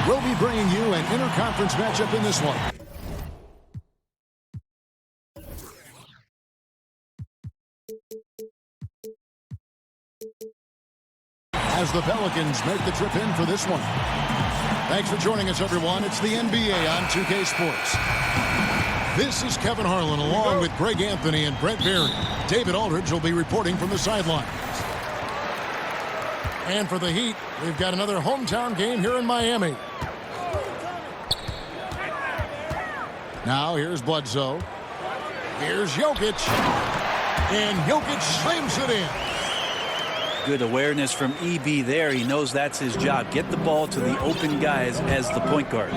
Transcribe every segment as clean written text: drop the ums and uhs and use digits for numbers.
We'll be bringing you an interconference matchup in this one. As the Pelicans make the trip in for this one. Thanks for joining us, everyone. It's the NBA on 2K Sports. This is Kevin Harlan along with Greg Anthony and Brent Berry. David Aldridge will be reporting from the sidelines. And for the Heat, we've got another hometown game here in Miami. Now here's Bledsoe. Here's Jokic. And Jokic slams it in. Good awareness from EB there. He knows that's his job. Get the ball to the open guys as the point guard.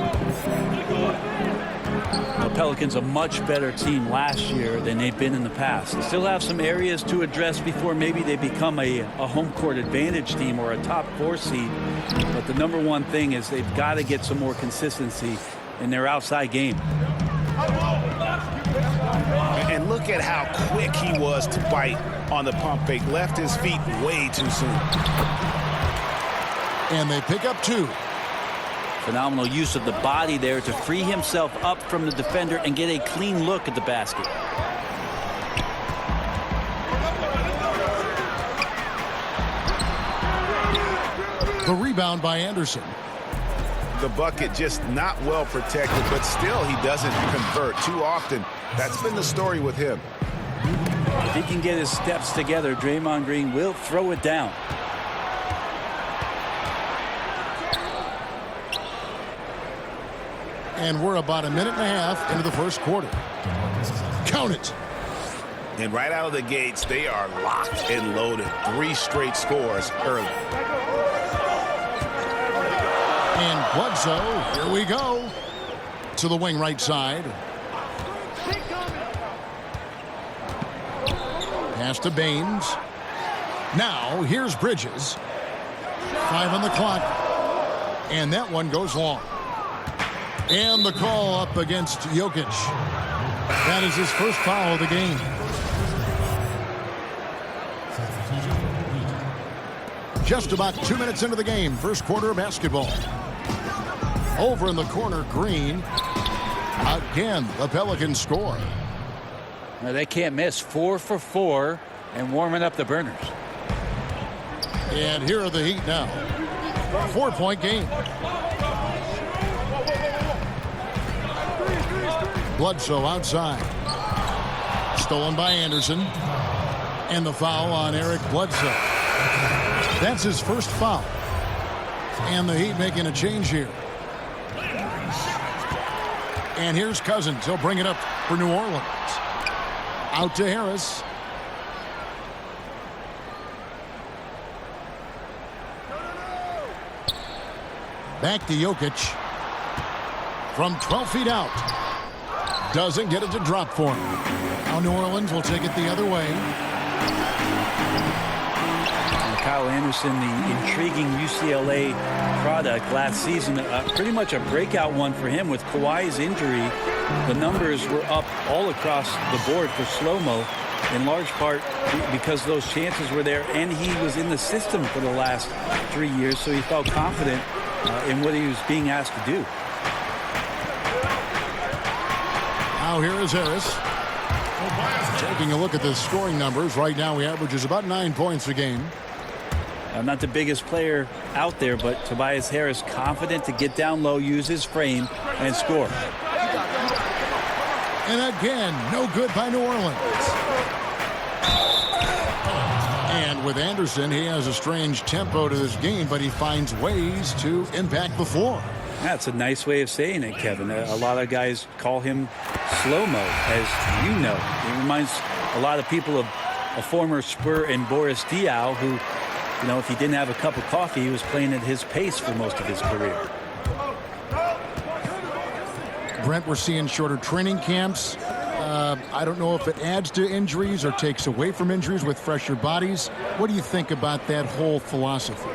The Pelicans a much better team last year than they've been in the past. Still have some areas to address before maybe they become a home court advantage team or a top 4 seed. But the number one thing is they've got to get some more consistency in their outside game. And look at how quick he was to bite on the pump fake. Left his feet way too soon. And they pick up 2. Phenomenal use of the body there to free himself up from the defender and get a clean look at the basket. The rebound by Anderson. The bucket just not well protected, but still he doesn't convert too often. That's been the story with him. If he can get his steps together, Draymond Green will throw it down. And we're about a minute and a half into the first quarter. Count it. And right out of the gates, they are locked and loaded. 3 straight scores early. And Bledsoe, here we go. To the wing right side. Pass to Baines. Now, here's Bridges. 5 on the clock. And that one goes long. And the call up against Jokic. That is his first foul of the game. Just about 2 minutes into the game. First quarter of basketball. Over in the corner, Green. Again, the Pelicans score. Now they can't miss. 4 for 4 and warming up the burners. And here are the Heat now. 4-point game. Bledsoe outside. Stolen by Anderson. And the foul on Eric Bledsoe. That's his first foul. And the Heat making a change here. And here's Cousins. He'll bring it up for New Orleans. Out to Harris. Back to Jokic. From 12 feet out. Doesn't get it to drop for him. Now New Orleans will take it the other way. Kyle Anderson, the intriguing UCLA product last season, pretty much a breakout one for him. With Kawhi's injury, the numbers were up all across the board for slow-mo, in large part because those chances were there, and he was in the system for the last 3 years, so he felt confident in what he was being asked to do. Now here is Harris. Taking a look at the scoring numbers, right now he averages about 9 points a game. Not the biggest player out there, but Tobias Harris confident to get down low, use his frame, and score. And again, no good by New Orleans. And with Anderson, he has a strange tempo to this game, but he finds ways to impact the floor. That's a nice way of saying it, Kevin. A lot of guys call him slow-mo, as you know. He reminds a lot of people of a former Spur and Boris Diaw, who, you know, if he didn't have a cup of coffee, he was playing at his pace for most of his career. Brent, we're seeing shorter training camps. I don't know if it adds to injuries or takes away from injuries with fresher bodies. What do you think about that whole philosophy?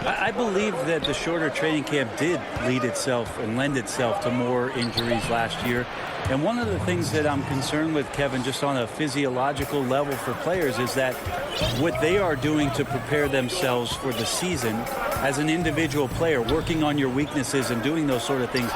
I believe that the shorter training camp did lead itself and lend itself to more injuries last year. And one of the things that I'm concerned with, Kevin, just on a physiological level for players, is that what they are doing to prepare themselves for the season as an individual player, working on your weaknesses and doing those sort of things,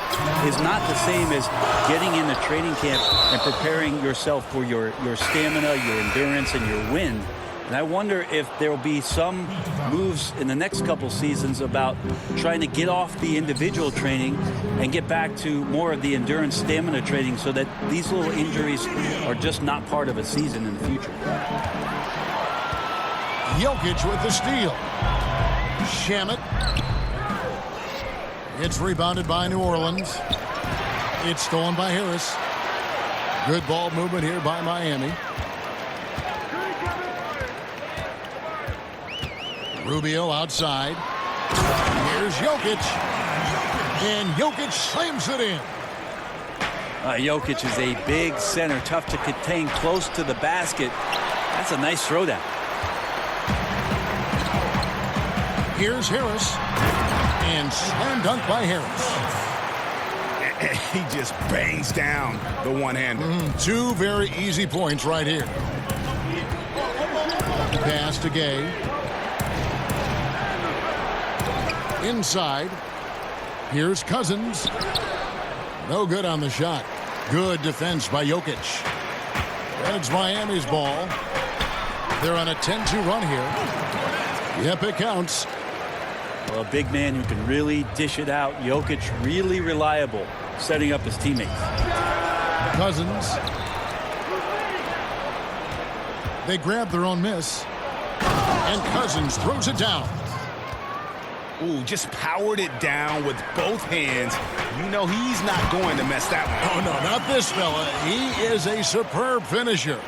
is not the same as getting into training camp and preparing yourself for your stamina, your endurance, and your wind. And I wonder if there will be some moves in the next couple seasons about trying to get off the individual training and get back to more of the endurance stamina training so that these little injuries are just not part of a season in the future. Jokic with the steal. Shamet. It's rebounded by New Orleans. It's stolen by Harris. Good ball movement here by Miami. Rubio outside. Here's Jokic. And Jokic slams it in. Jokic is a big center, tough to contain close to the basket. That's a nice throwdown. Here's Harris. And slam dunk by Harris. He just bangs down the one-hander. Two very easy points right here. Pass to Gay. Inside. Here's Cousins. No good on the shot. Good defense by Jokic. It's Miami's ball. They're on a 10-2 run here. Yep, it counts. Well, a big man who can really dish it out. Jokic really reliable, setting up his teammates. Cousins. They grab their own miss. And Cousins throws it down. Ooh, just powered it down with both hands. You know he's not going to mess that one up. Oh, no, not this fella. He is a superb finisher.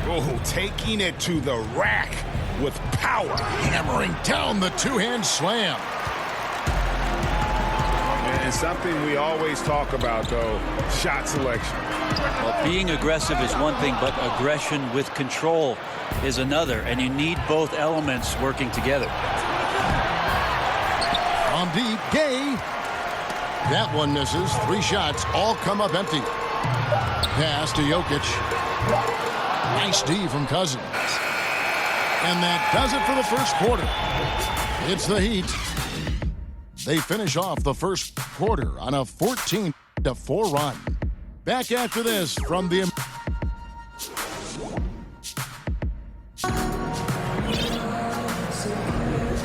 Oh, taking it to the rack with power. Hammering down the two-hand slam. And something we always talk about, though, shot selection. Well, being aggressive is one thing, but aggression with control is another, and you need both elements working together. From deep, Gay. That one misses. 3 shots, all come up empty. Pass to Jokic. Nice D from Cousins. And that does it for the first quarter. It's the Heat. They finish off the first quarter on a 14-4 run. Back after this from the...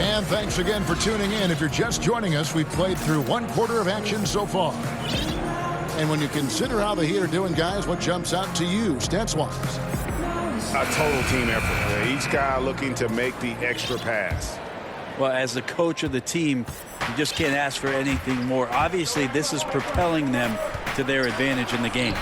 And thanks again for tuning in. If you're just joining us, we've played through 1 quarter of action so far. And when you consider how the Heat are doing, guys, what jumps out to you, stats-wise? A total team effort. Each guy looking to make the extra pass. Well, as the coach of the team, you just can't ask for anything more. Obviously, this is propelling them to their advantage in the game.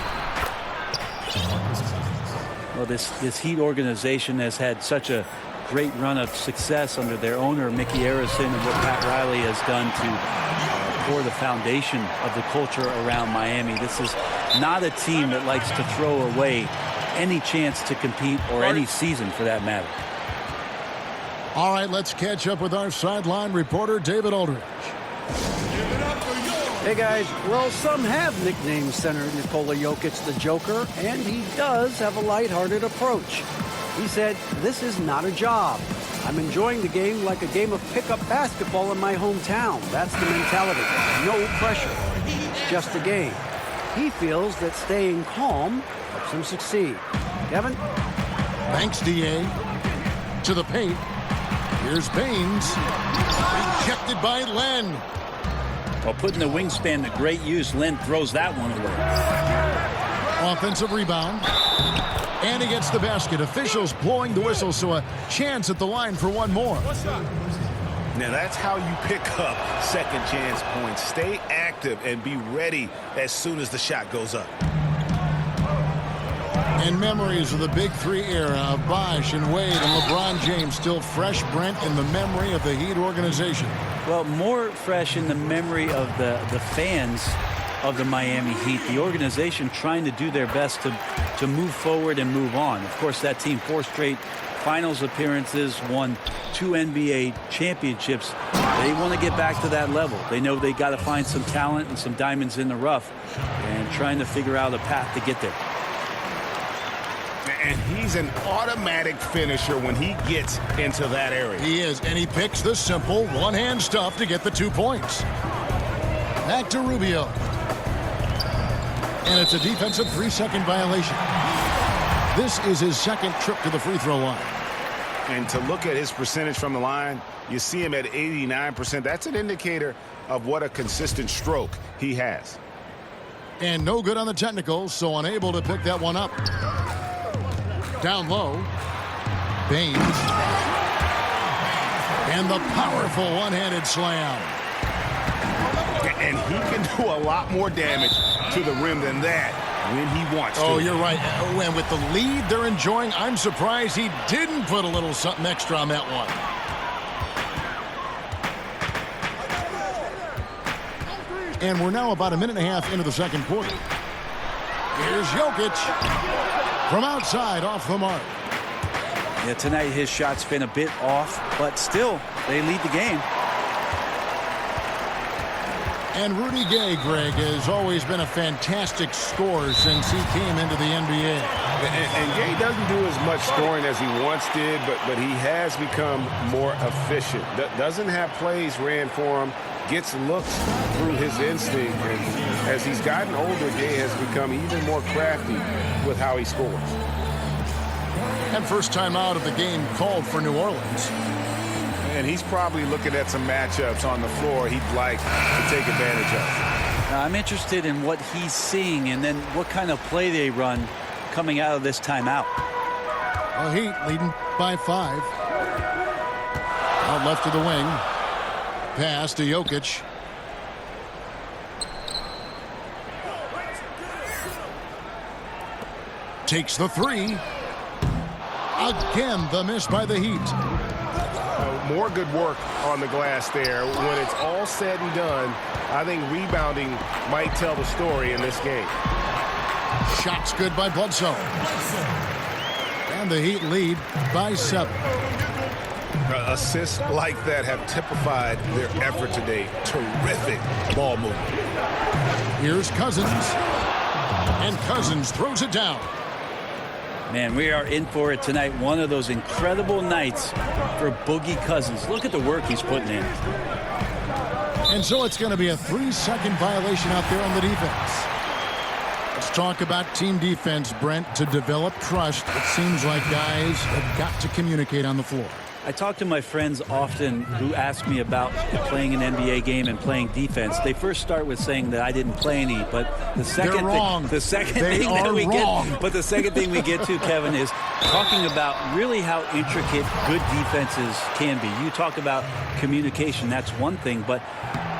Well, this Heat organization has had such a great run of success under their owner, Mickey Arison, and what Pat Riley has done to pour the foundation of the culture around Miami. This is not a team that likes to throw away any chance to compete, or any season for that matter. All right, let's catch up with our sideline reporter, David Aldridge. Hey, guys. Well, some have nicknamed center Nikola Jokic the Joker, and he does have a lighthearted approach. He said, "This is not a job. I'm enjoying the game like a game of pickup basketball in my hometown. That's the mentality. No pressure. It's just a game." He feels that staying calm helps him succeed. Kevin? Thanks, D.A. To the paint. Here's Baines. Rejected by Len. While putting the wingspan to great use, Len throws that one away. Offensive rebound. And he gets the basket. Officials blowing the whistle, so a chance at the line for one more. Now that's how you pick up second chance points. Stay active and be ready as soon as the shot goes up. And memories of the Big Three era of Bosh and Wade and LeBron James still fresh, Brent, in the memory of the Heat organization. Well, more fresh in the memory of the fans of the Miami Heat. The organization trying to do their best to move forward and move on. Of course, that team 4 straight finals appearances, won 2 NBA championships. They want to get back to that level. They know they got to find some talent and some diamonds in the rough and trying to figure out a path to get there. And he's an automatic finisher when he gets into that area. He is, and he picks the simple one-hand stuff to get the 2 points. Back to Rubio. And it's a defensive 3-second violation. This is his 2nd trip to the free throw line. And to look at his percentage from the line, you see him at 89%. That's an indicator of what a consistent stroke he has. And no good on the technicals, so unable to pick that one up. Down low. Baines. And the powerful one-handed slam. And he can do a lot more damage to the rim than that when he wants to. Oh, you're right. And with the lead they're enjoying, I'm surprised he didn't put a little something extra on that one. And we're now about a minute and a half into the 2nd quarter. Here's Jokic from outside off the mark. Yeah, tonight his shot's been a bit off, but still, they lead the game. And Rudy Gay, Greg, has always been a fantastic scorer since he came into the NBA. And Gay doesn't do as much scoring as he once did, but he has become more efficient. Doesn't have plays ran for him, gets looks through his instinct. And as he's gotten older, Gay has become even more crafty with how he scores. And first time out of the game called for New Orleans. And he's probably looking at some matchups on the floor he'd like to take advantage of. Now, I'm interested in what he's seeing and then what kind of play they run coming out of this timeout. Well, Heat leading by 5. Out left to the wing. Pass to Jokic. Takes the 3. Again, the miss by the Heat. More good work on the glass there. When it's all said and done, I think rebounding might tell the story in this game. Shots good by Bledsoe. And the Heat lead by 7. Assists like that have typified their effort today. Terrific ball movement. Here's Cousins. And Cousins throws it down. Man, we are in for it tonight. One of those incredible nights for Boogie Cousins. Look at the work he's putting in. And so it's going to be a 3-second violation out there on the defense. Let's talk about team defense, Brent. To develop trust, it seems like guys have got to communicate on the floor. I talk to my friends often who ask me about playing an NBA game and playing defense. They first start with saying that I didn't play any, but the second thing we get to, Kevin, is talking about really how intricate good defenses can be. You talk about communication, that's one thing, but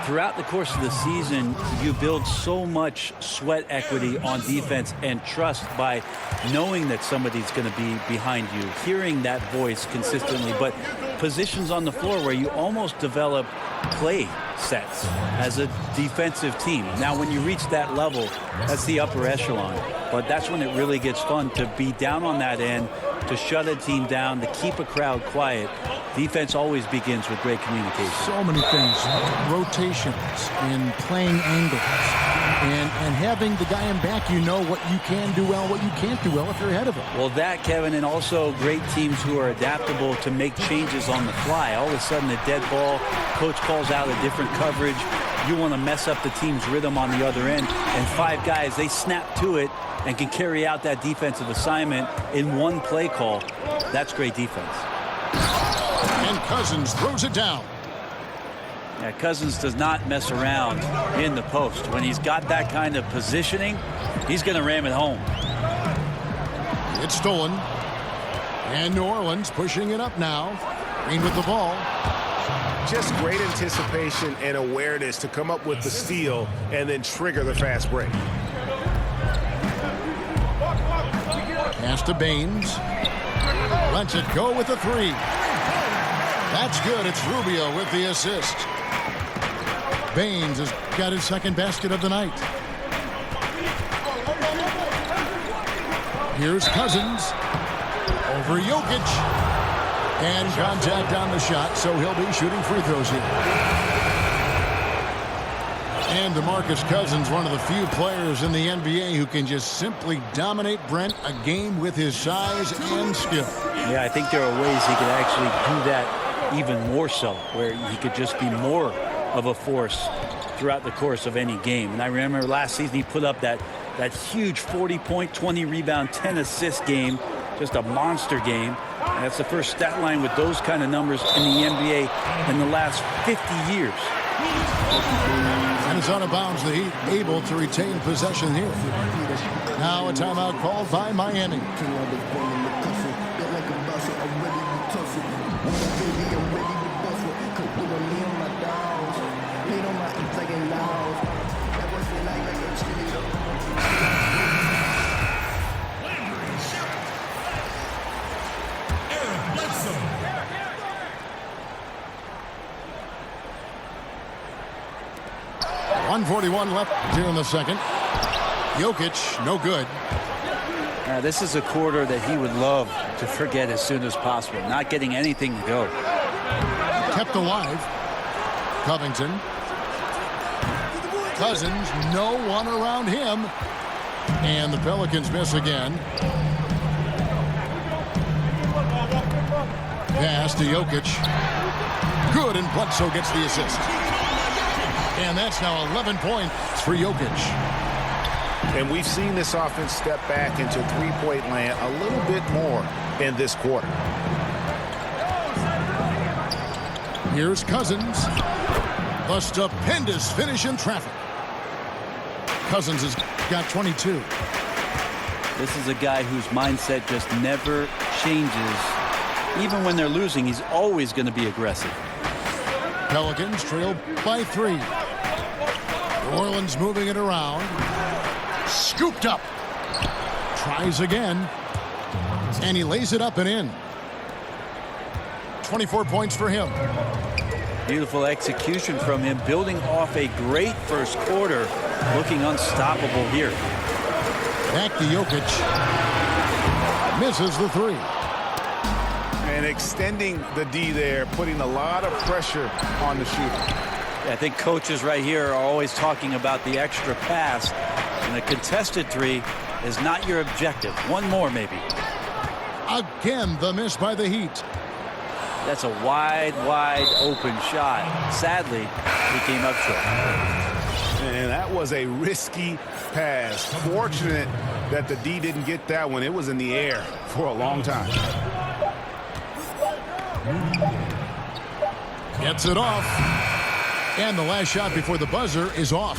throughout the course of the season, you build so much sweat equity on defense and trust by knowing that somebody's going to be behind you, hearing that voice consistently, but positions on the floor where you almost develop play sets as a defensive team. Now, when you reach that level, that's the upper echelon, but that's when it really gets fun to be down on that end, to shut a team down, to keep a crowd quiet. Defense always begins with great communication. So many things, rotations and playing angles and having the guy in back, you know what you can do well, what you can't do well if you're ahead of him. Well, that, Kevin, and also great teams who are adaptable to make changes on the fly. All of a sudden, a dead ball, coach calls out a different coverage. You want to mess up the team's rhythm on the other end, and 5 guys, they snap to it and can carry out that defensive assignment in one play call. That's great defense. And Cousins throws it down. Yeah, Cousins does not mess around in the post. When he's got that kind of positioning, he's going to ram it home. It's stolen. And New Orleans pushing it up now. Green with the ball. Just great anticipation and awareness to come up with the steal and then trigger the fast break. Pass to Baines. Lets it go with a 3. That's good. It's Rubio with the assist. Baines has got his second basket of the night. Here's Cousins. Over Jokic. And contact on the shot, so he'll be shooting free throws here. And DeMarcus Cousins, one of the few players in the NBA who can just simply dominate Brent a game with his size and skill. Yeah, I think there are ways he could actually do that even more so, where he could just be more of a force throughout the course of any game. And I remember last season he put up that huge 40-point, 20-rebound, 10-assist game, just a monster game. And that's the first stat line with those kind of numbers in the NBA in the last 50 years. And it's out of bounds. The Heat able to retain possession here. Now a timeout called by Miami. .141 left here in the second. Jokic, no good. This is a quarter that he would love to forget as soon as possible. Not getting anything to go. Kept alive. Covington. Cousins, no one around him. And the Pelicans miss again. Pass to Jokic. Good, and Bledsoe gets the assist. And that's now 11 points for Jokic. And we've seen this offense step back into three-point land a little bit more in this quarter. Here's Cousins. A stupendous finish in traffic. Cousins has got 22. This is a guy whose mindset just never changes. Even when they're losing, he's always going to be aggressive. Pelicans trail by 3. New Orleans moving it around. Scooped up. Tries again. And he lays it up and in. 24 points for him. Beautiful execution from him, building off a great first quarter. Looking unstoppable here. Back to Jokic. Misses the 3. And extending the D there, putting a lot of pressure on the shooter. I think coaches right here are always talking about the extra pass, and a contested 3 is not your objective. One more, maybe. Again, the miss by the Heat. That's a wide open shot. Sadly, he came up short. And that was a risky pass. Fortunate that the D didn't get that one. It was in the air for a long time. Gets it off. And the last shot before the buzzer is off.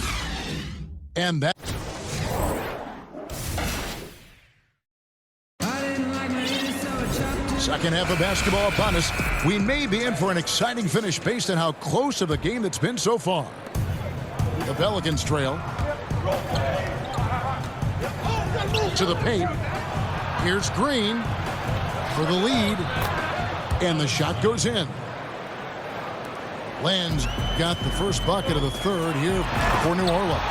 And that. Second half of basketball upon us. We may be in for an exciting finish based on how close of a game that's been so far. The Pelicans trail. To the paint. Here's Green for the lead. And the shot goes in. Land's got the first bucket of the third here for New Orleans.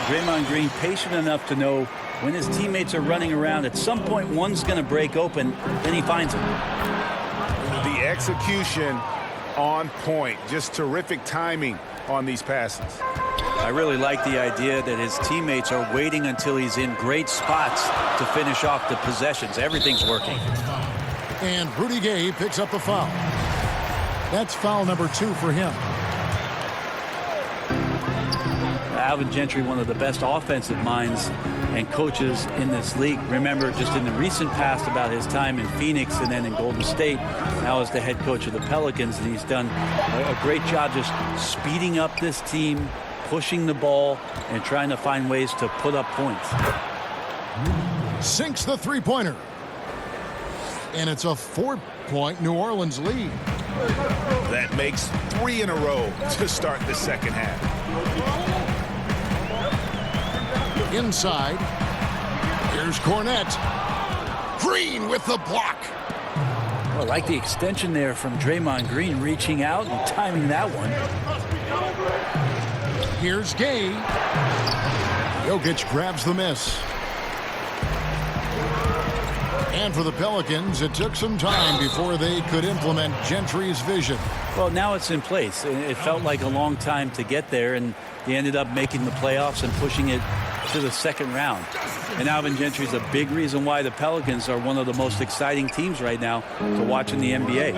Draymond Green patient enough to know when his teammates are running around, at some point one's going to break open, then he finds him. The execution on point. Just terrific timing on these passes. I really like the idea that his teammates are waiting until he's in great spots to finish off the possessions. Everything's working. And Rudy Gay picks up the foul. That's foul number 2 for him. Alvin Gentry, one of the best offensive minds and coaches in this league. Remember, just in the recent past about his time in Phoenix and then in Golden State, now as the head coach of the Pelicans, and he's done a great job just speeding up this team, pushing the ball, and trying to find ways to put up points. Sinks the three-pointer. And it's a 4-point New Orleans lead. That makes 3 in a row to start the second half. Inside. Here's Cornette. Green with the block. Well, I like the extension there from Draymond Green, reaching out and timing that one. Here's Gay. Jokic grabs the miss. And for the Pelicans, it took some time before they could implement Gentry's vision. Well, now it's in place. It felt like a long time to get there, and they ended up making the playoffs and pushing it to the second round. And Alvin Gentry is a big reason why the Pelicans are one of the most exciting teams right now to watch in the NBA.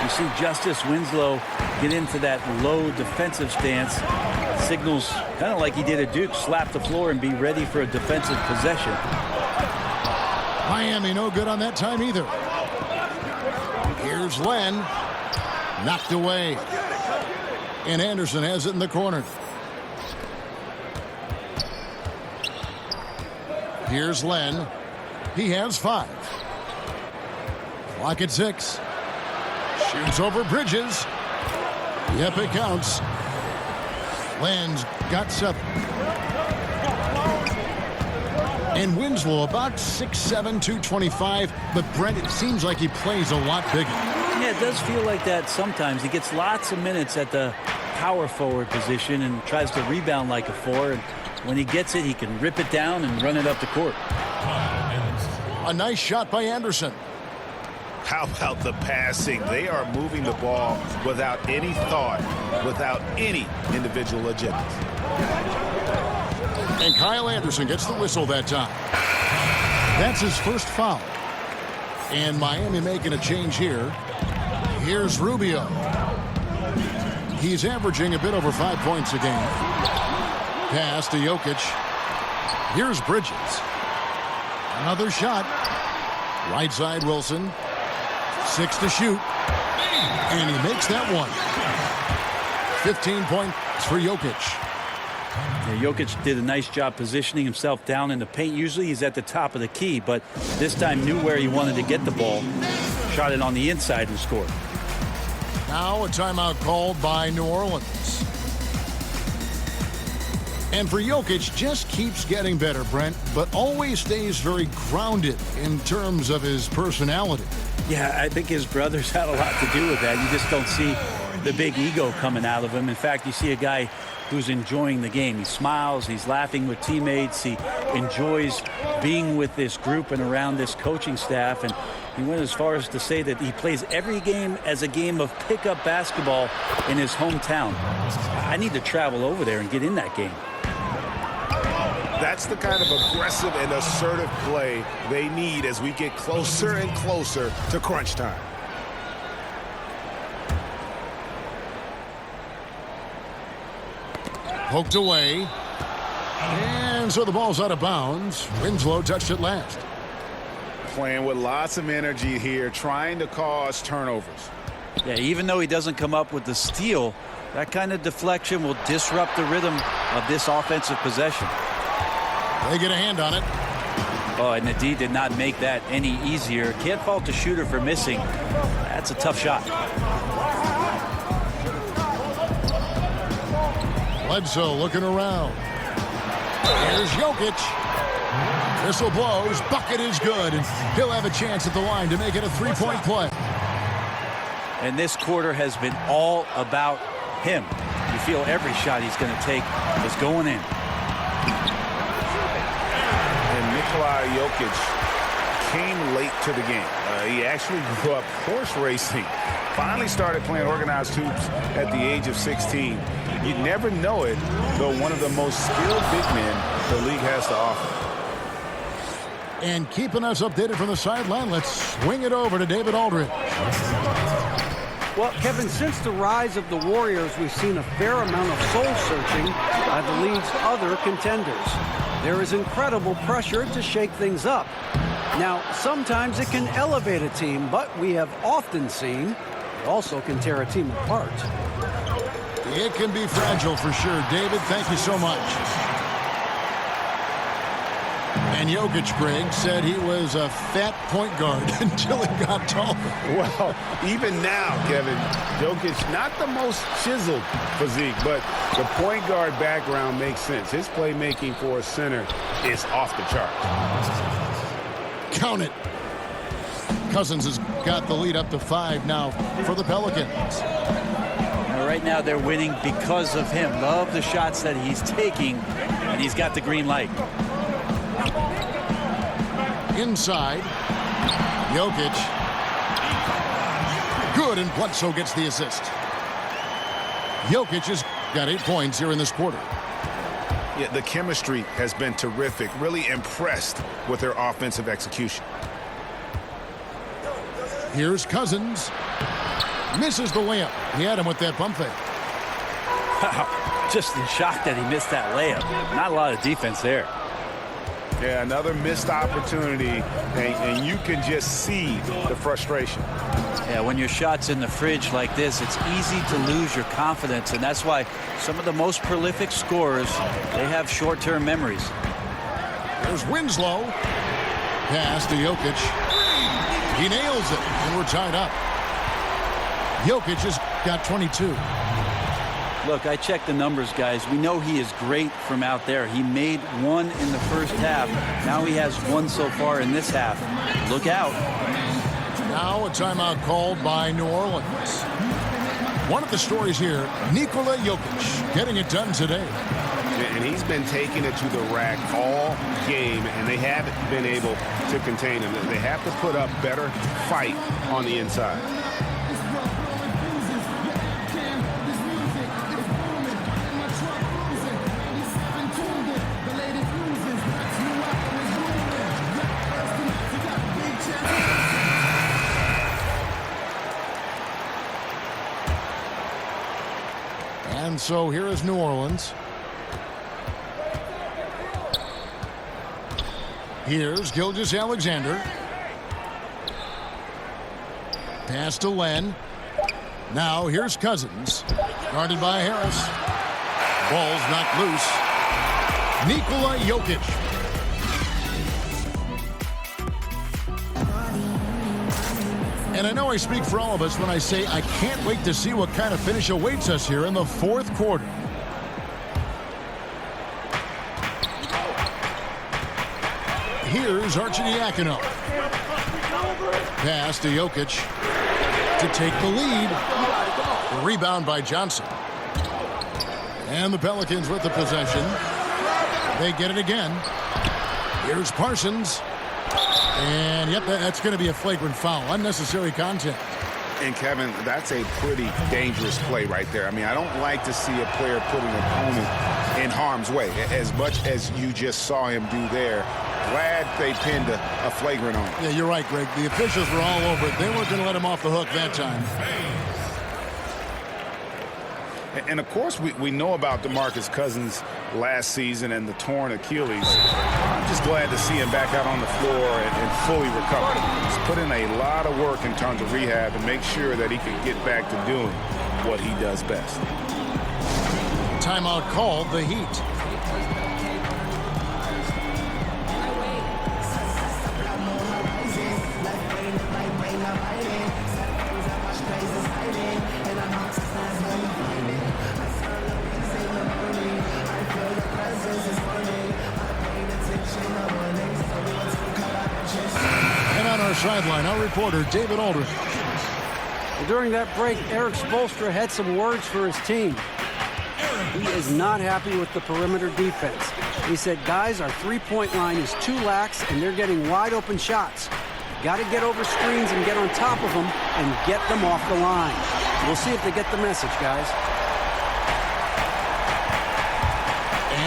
You see Justice Winslow get into that low defensive stance. Signals kind of like he did at Duke, slap the floor and be ready for a defensive possession. Miami no good on that time either. Here's Len. Knocked away. And Anderson has it in the corner. Here's Len. He has 5. Clock at 6. Shoots over Bridges. Yep, it counts. Len's got 7. And Winslow about 6'7", 225. But Brent, it seems like he plays a lot bigger. Yeah, it does feel like that sometimes. He gets lots of minutes at the power forward position and tries to rebound like a 4. And when he gets it, he can rip it down and run it up the court. A nice shot by Anderson. How about the passing? They are moving the ball without any thought, without any individual agendas. And Kyle Anderson gets the whistle that time. That's his first foul. And Miami making a change here. Here's Rubio. He's averaging a bit over 5 points a game. Pass to Jokic. Here's Bridges. Another shot. Right side Wilson. 6 to shoot. And he makes that one. 15 points for Jokic. Yeah, Jokic did a nice job positioning himself down in the paint. Usually he's at the top of the key, but this time knew where he wanted to get the ball. Shot it on the inside and scored. Now a timeout called by New Orleans. And for Jokic, just keeps getting better, Brent, but always stays very grounded in terms of his personality. Yeah, I think his brothers had a lot to do with that. You just don't see the big ego coming out of him. In fact, you see a guy who's enjoying the game. He smiles, he's laughing with teammates, he enjoys being with this group and around this coaching staff, and he went as far as to say that he plays every game as a game of pickup basketball in his hometown. I need to travel over there and get in that game. That's the kind of aggressive and assertive play they need as we get closer and closer to crunch time. Poked away. And so the ball's out of bounds. Winslow touched it last. Playing with lots of energy here, trying to cause turnovers. Yeah, even though he doesn't come up with the steal, that kind of deflection will disrupt the rhythm of this offensive possession. They get a hand on it. Oh, and the D did not make that any easier. Can't fault the shooter for missing. That's a tough shot. Bledsoe looking around. Here's Jokic. Whistle blows. Bucket is good. And he'll have a chance at the line to make it a three-point play. And this quarter has been all about him. You feel every shot he's going to take is going in. And Nikola Jokic came late to the game. He actually grew up horse racing. Finally started playing organized hoops at the age of 16. You never know it, though one of the most skilled big men the league has to offer. And keeping us updated from the sideline, let's swing it over to David Aldridge. Well, Kevin, since the rise of the Warriors, we've seen a fair amount of soul-searching by the league's other contenders. There is incredible pressure to shake things up. Now, sometimes it can elevate a team, but we have often seen it also can tear a team apart. It can be fragile for sure. David, thank you so much. And Jokic, Greg, said he was a fat point guard until he got taller. Well, even now, Kevin, Jokic, not the most chiseled physique, but the point guard background makes sense. His playmaking for a center is off the charts. Count it. Cousins has got the lead up to 5 now for the Pelicans. Right now they're winning because of him. Love the shots that he's taking, and he's got the green light. Inside. Jokic. Good, and Bledsoe gets the assist. Jokic has got 8 points here in this quarter. Yeah, the chemistry has been terrific. Really impressed with their offensive execution. Here's Cousins. Misses the layup. He had him with that pump fake. Just in shock that he missed that layup. Not a lot of defense there. Yeah, another missed opportunity, and you can just see the frustration. Yeah, when your shot's in the fridge like this, it's easy to lose your confidence, and that's why some of the most prolific scorers, they have short-term memories. There's Winslow. Pass to Jokic. He nails it, and we're tied up. Jokic has got 22. Look, I checked the numbers, guys. We know he is great from out there. He made 1 in the first half. Now he has 1 so far in this half. Look out. Now a timeout called by New Orleans. One of the stories here, Nikola Jokic getting it done today. And he's been taking it to the rack all game, and they haven't been able to contain him. They have to put up better fight on the inside. And so here is New Orleans. Here's Gilgeous-Alexander. Pass to Len. Now here's Cousins. Guarded by Harris. Ball's knocked loose. Nikola Jokic. And I know I speak for all of us when I say I can't wait to see what kind of finish awaits us here in the fourth quarter. Here's Arcidiacono. Pass to Jokic to take the lead. The rebound by Johnson. And the Pelicans with the possession. They get it again. Here's Parsons. And, yep, that's going to be a flagrant foul. Unnecessary contact. And, Kevin, that's a pretty dangerous play right there. I mean, I don't like to see a player put an opponent in harm's way, as much as you just saw him do there. Glad they pinned a flagrant on him. Yeah, you're right, Greg. The officials were all over it. They weren't going to let him off the hook that time. And, of course, we know about DeMarcus Cousins last season and the torn Achilles. I'm just glad to see him back out on the floor and fully recovered. He's put in a lot of work in terms of rehab and make sure that he can get back to doing what he does best. Timeout called, the Heat. Sideline, our reporter, David Aldridge. During that break, Eric Spoelstra had some words for his team. He is not happy with the perimeter defense. He said, guys, our three-point line is too lax, and they're getting wide-open shots. Got to get over screens and get on top of them and get them off the line. We'll see if they get the message, guys.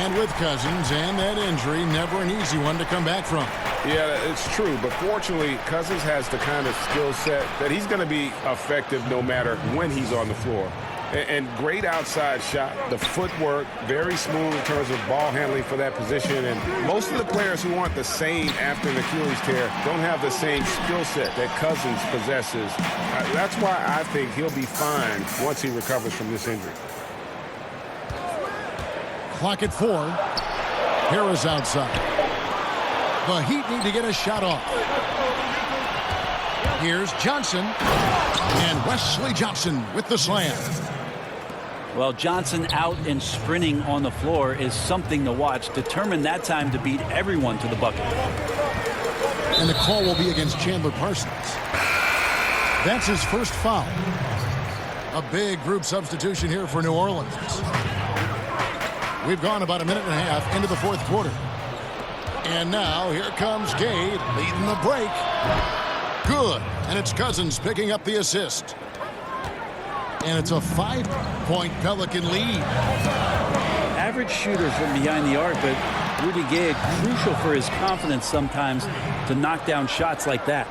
And with Cousins and that injury, never an easy one to come back from. Yeah, it's true. But fortunately, Cousins has the kind of skill set that he's going to be effective no matter when he's on the floor. And great outside shot, the footwork, very smooth in terms of ball handling for that position. And most of the players who aren't the same after an Achilles tear don't have the same skill set that Cousins possesses. That's why I think he'll be fine once he recovers from this injury. Clock at 4. Harris outside. The Heat need to get a shot off. Here's Johnson. And Wesley Johnson with the slam. Well, Johnson out and sprinting on the floor is something to watch. Determined that time to beat everyone to the bucket. And the call will be against Chandler Parsons. That's his first foul. A big group substitution here for New Orleans. We've gone about a minute and a half into the fourth quarter. And now here comes Gade leading the break. Good. And it's Cousins picking up the assist. And it's a 5-point Pelican lead. Average shooter from behind the arc, but Rudy Gay, crucial for his confidence sometimes to knock down shots like that.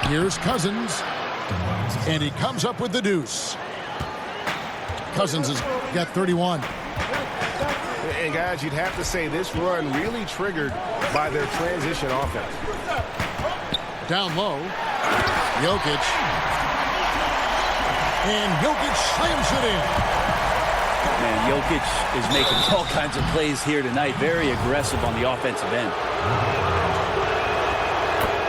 Here's Cousins. And he comes up with the deuce. Cousins has got 31. And guys, you'd have to say this run really triggered by their transition offense. Down low. Jokic. And Jokic slams it in. Man, Jokic is making all kinds of plays here tonight. Very aggressive on the offensive end.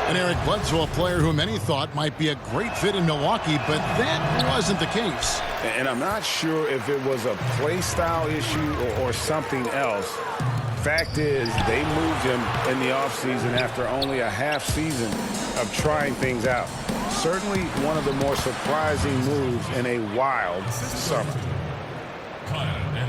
And Eric Bledsoe, a player who many thought might be a great fit in Milwaukee, but that wasn't the case. And I'm not sure if it was a play style issue or something else. Fact is, they moved him in the offseason after only a half season of trying things out. Certainly one of the more surprising moves in a wild summer.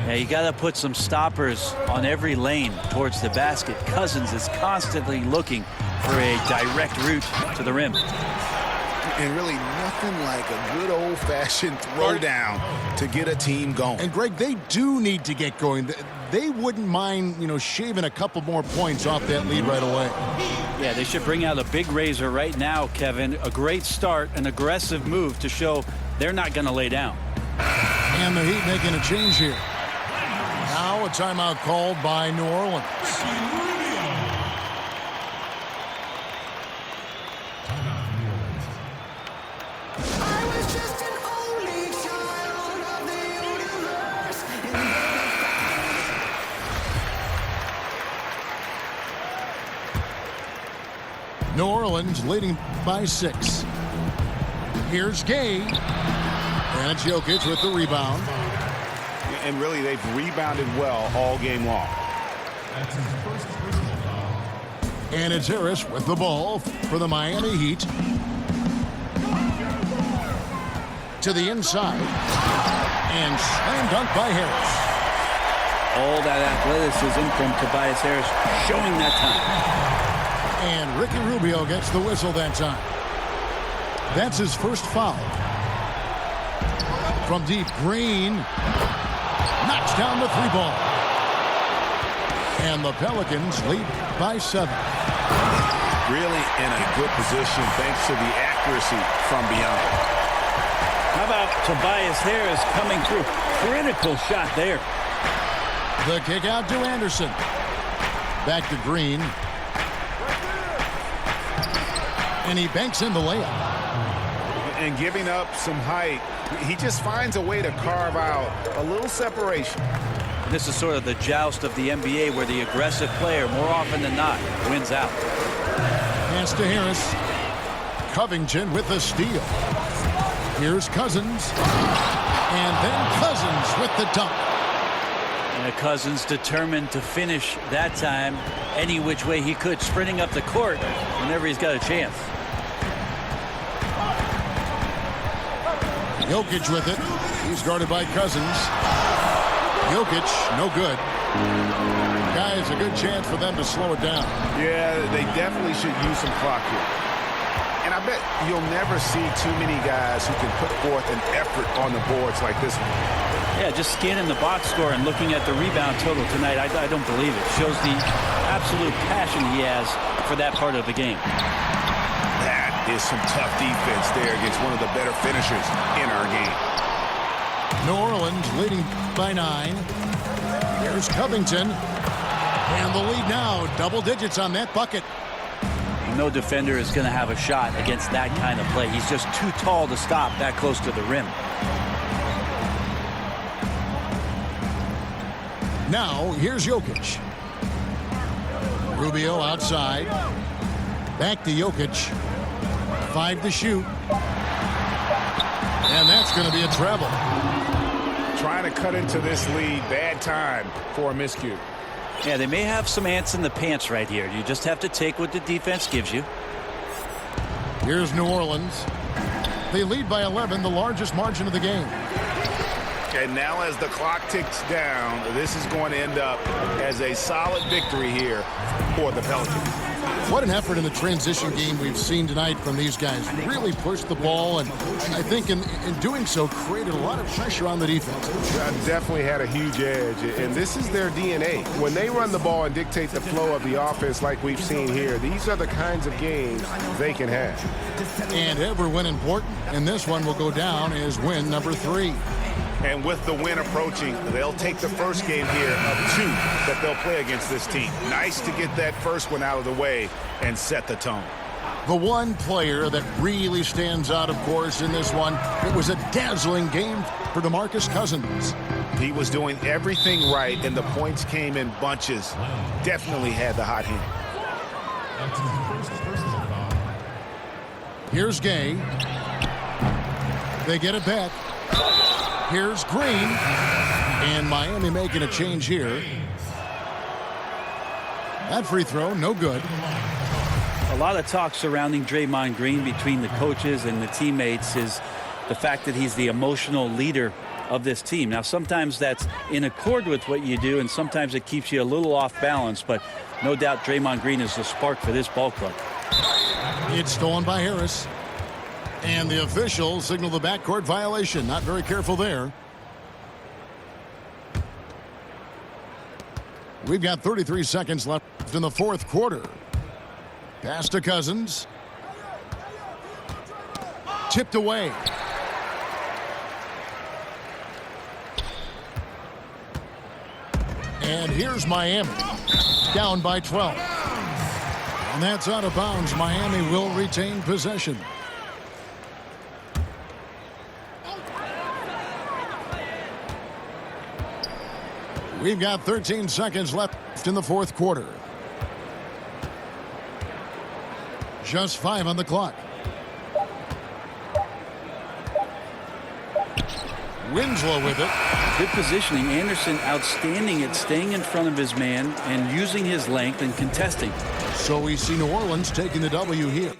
Yeah, you got to put some stoppers on every lane towards the basket. Cousins is constantly looking for a direct route to the rim. And really nothing like a good old-fashioned throwdown to get a team going. And Greg, they do need to get going. They wouldn't mind, shaving a couple more points off that lead right away. Yeah, they should bring out a big razor right now, Kevin. A great start, an aggressive move to show they're not going to lay down. And the Heat making a change here. Now a timeout called by New Orleans. New Orleans leading by 6. Here's Gay. And it's Jokic with the rebound. And really, they've rebounded well all game long. And it's Harris with the ball for the Miami Heat. To the inside. And slam dunk by Harris. All that athleticism from Tobias Harris showing that time. And Ricky Rubio gets the whistle that time. That's his first foul. From deep, Green knocks down the 3-ball. And the Pelicans lead by 7. Really in a good position thanks to the accuracy from beyond. How about Tobias Harris coming through? Critical shot there. The kick out to Anderson. Back to Green. And he banks in the layup. And giving up some height, he just finds a way to carve out a little separation. This is sort of the joust of the NBA where the aggressive player, more often than not, wins out. Pass to Harris. Covington with the steal. Here's Cousins. And then Cousins with the dunk. And Cousins determined to finish that time any which way he could, sprinting up the court whenever he's got a chance. Jokic with it. He's guarded by Cousins. Jokic, no good. Guys, a good chance for them to slow it down. Yeah, they definitely should use some clock here. And I bet you'll never see too many guys who can put forth an effort on the boards like this one. Yeah, just scanning the box score and looking at the rebound total tonight, I don't believe it. Shows the absolute passion he has for that part of the game. That is some tough defense there against one of the better finishers in our game. New Orleans leading by 9. Here's Covington. And the lead now, double digits on that bucket. No defender is going to have a shot against that kind of play. He's just too tall to stop that close to the rim. Now, here's Jokic. Rubio outside. Back to Jokic. 5 to shoot. And that's going to be a treble. Trying to cut into this lead. Bad time for a miscue. Yeah, they may have some ants in the pants right here. You just have to take what the defense gives you. Here's New Orleans. They lead by 11, the largest margin of the game. And now as the clock ticks down, this is going to end up as a solid victory here for the Pelicans. What an effort in the transition game we've seen tonight from these guys. Really pushed the ball, and I think in doing so created a lot of pressure on the defense. Definitely had a huge edge, and this is their DNA. When they run the ball and dictate the flow of the offense like we've seen here, these are the kinds of games they can have. And every win important, and this one will go down as win number 3. And with the win approaching, they'll take the first game here of 2 that they'll play against this team. Nice to get that first one out of the way and set the tone. The one player that really stands out, of course, in this one, it was a dazzling game for DeMarcus Cousins. He was doing everything right, and the points came in bunches. Definitely had the hot hand. Here's Gay. They get it back. Here's Green, and Miami making a change here. That free throw, no good. A lot of talk surrounding Draymond Green between the coaches and the teammates is the fact that he's the emotional leader of this team. Now, sometimes that's in accord with what you do, and sometimes it keeps you a little off balance, but no doubt Draymond Green is the spark for this ball club. It's stolen by Harris. And the officials signal the backcourt violation. Not very careful there. We've got 33 seconds left in the fourth quarter. Pass to Cousins. Tipped away. And here's Miami. Down by 12. And that's out of bounds. Miami will retain possession. We've got 13 seconds left in the fourth quarter. Just 5 on the clock. Winslow with it. Good positioning. Anderson outstanding at staying in front of his man and using his length and contesting. So we see New Orleans taking the W here.